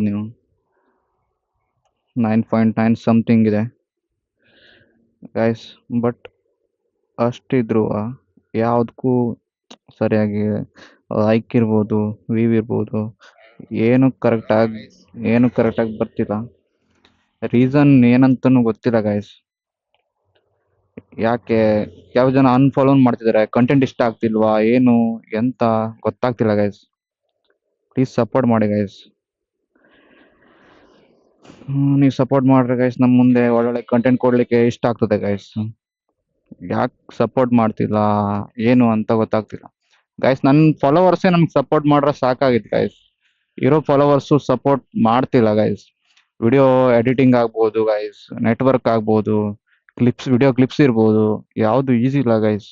ನೀವು 9.9 ಸಮಥಿಂಗ್ ಇದೆ guys. But ಅಷ್ಟಿದ್ರು ಯಾವುದಕ್ಕೂ ಸರಿಯಾಗಿ ಲೈಕ್ ಇರ್ಬೋದು, ವ್ಯೂ ಇರ್ಬೋದು, ಏನು ಕರೆಕ್ಟಾಗಿ ಬರ್ತಿಲ್ಲ. ರೀಸನ್ ಏನಂತನೂ ಗೊತ್ತಿಲ್ಲ ಗೈಸ್. ಯಾಕೆ ಯಾವ ಜನ ಅನ್ಫಾಲೋ ಮಾಡ್ತಿದ್ದಾರೆ, ಕಂಟೆಂಟ್ ಇಷ್ಟ ಆಗ್ತಿಲ್ವಾ, ಏನು ಎಂತ ಗೊತ್ತಾಗ್ತಿಲ್ಲ ಗೈಸ್. ಪ್ಲೀಸ್ ಸಪೋರ್ಟ್ ಮಾಡಿ ಗೈಸ್. ನೀವು ಸಪೋರ್ಟ್ ಮಾಡ್ರೆ ಗೈಸ್ ನಮ್ಮ ಮುಂದೆ ಒಳ್ಳೊಳ್ಳೆ ಕಂಟೆಂಟ್ ಕೊಡ್ಲಿಕ್ಕೆ ಇಷ್ಟ ಆಗ್ತದೆ ಗೈಸ್. ಯಾಕೆ ಸಪೋರ್ಟ್ ಮಾಡ್ತಿಲ್ಲ ಏನು ಅಂತ ಗೊತ್ತಾಗ್ತಿಲ್ಲ ಗೈಸ್. ನನ್ನ ಫಾಲೋವರ್ಸೇ ನಮ್ಗೆ ಸಪೋರ್ಟ್ ಮಾಡ್ರೆ ಸಾಕಾಗಿತ್ತು ಗೈಸ್. ಇರೋ ಫಾಲೋವರ್ಸು ಸಪೋರ್ಟ್ ಮಾಡ್ತಿಲ್ಲ ಗೈಸ್. ವಿಡಿಯೋ ಎಡಿಟಿಂಗ್ ಆಗ್ಬೋದು ಗೈಸ್, ನೆಟ್ವರ್ಕ್ ಆಗ್ಬೋದು, ವಿಡಿಯೋ ಕ್ಲಿಪ್ಸ್ ಇರ್ಬೋದು, ಯಾವುದು ಈಸಿ ಇಲ್ಲ ಗೈಸ್.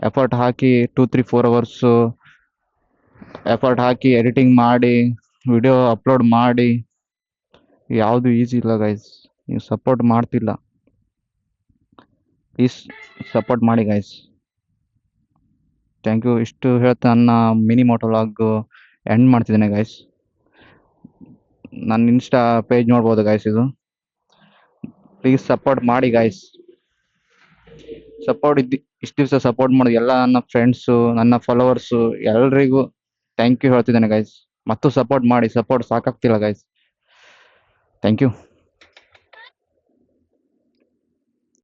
ಎಫರ್ಟ್ ಹಾಕಿ 2-3-4 ಅವರ್ಸ್ ಎಫರ್ಟ್ ಹಾಕಿ ಎಡಿಟಿಂಗ್ ಮಾಡಿ ವಿಡಿಯೋ ಅಪ್ಲೋಡ್ ಮಾಡಿ ಯಾವುದು ಈಸಿ ಇಲ್ಲ ಗೈಸ್. ನೀವು ಸಪೋರ್ಟ್ ಮಾಡ್ತಿಲ್ಲ. ಪ್ಲೀಸ್ ಸಪೋರ್ಟ್ ಮಾಡಿ ಗೈಸ್. Thank you. ಇಷ್ಟು ಹೇಳ್ತಾ ನನ್ನ ಮಿನಿ ಮೋಟೋಲಾಗ್ ಎಂಡ್ ಮಾಡ್ತಿದ್ದೇನೆ ಗೈಸ್. ನನ್ನ ಇನ್ಸ್ಟಾ ಪೇಜ್ ನೋಡ್ಬೋದು ಗೈಸ್. ಇದು ಪ್ಲೀಸ್ ಸಪೋರ್ಟ್ ಮಾಡಿ ಗೈಸ್. ಇಷ್ಟು ದಿವಸ ಸಪೋರ್ಟ್ ಮಾಡೋದು ಎಲ್ಲ ನನ್ನ ಫ್ರೆಂಡ್ಸು, ನನ್ನ ಫಾಲೋವರ್ಸು ಎಲ್ರಿಗೂ ಥ್ಯಾಂಕ್ ಯು ಹೇಳ್ತಿದ್ದೇನೆ ಗೈಸ್. ಮತ್ತು ಸಪೋರ್ಟ್ ಮಾಡಿ. ಸಪೋರ್ಟ್ ಸಾಕಾಗ್ತಿಲ್ಲ ಗೈಸ್. Thank you.